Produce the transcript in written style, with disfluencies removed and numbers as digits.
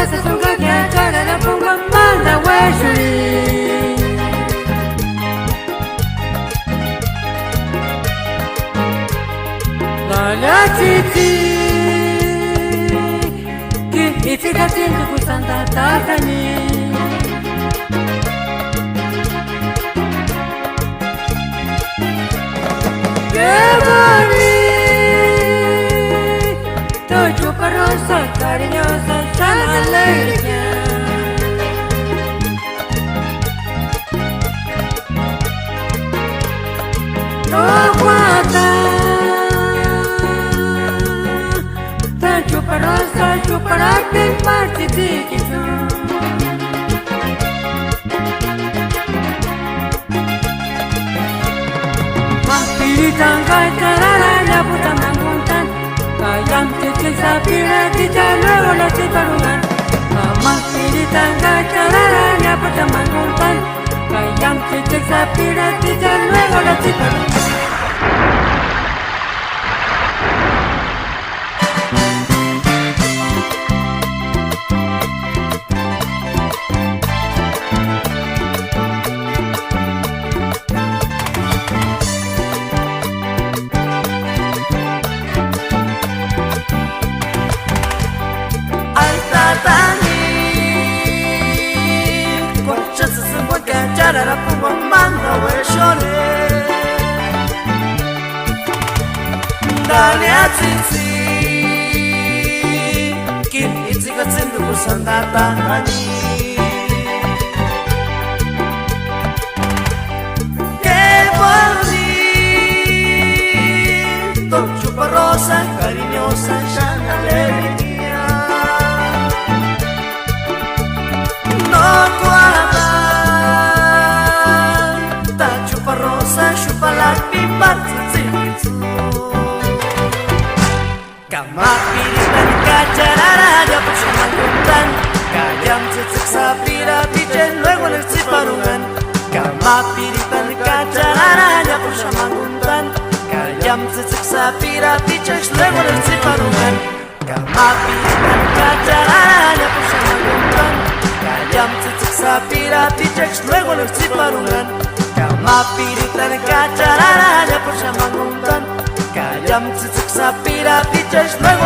se suga que achara la ponga manda hueshuri la chichi que iti katiendo kusanta takani Rosa cariñosa, sana alegría. No aguanta, tan chuparosa, chuparate en parte chiquito. Mapiritan, caitarara, la puta manguntan. Kayam cici sapira cica luego la ciparugan Mama piritan gacharara pertama nguntan Kayam cici sapira cica luego la ciparugan la pongo manda hueshore Dale a tsitsi Kin itzika tsindu kusanda tangani Que bonito Chupa rosa, cariñosa, sana alegría No guarda Chupa la pipa tzitzu Kama piritan kacharara ya puso manguntan Kayam tzitzik sapira pichen luego les tziparugan Kama piritan kacharara ya puso manguntan Kayam tzitzik sapira pichen luego les tziparugan Kama piritan kacharara ya puso manguntan Kayam tzitzik sapira pichen luego les tziparugan Kama piritan kacharara ya por shamanguntan Kayam tzitzik sapira pichash luego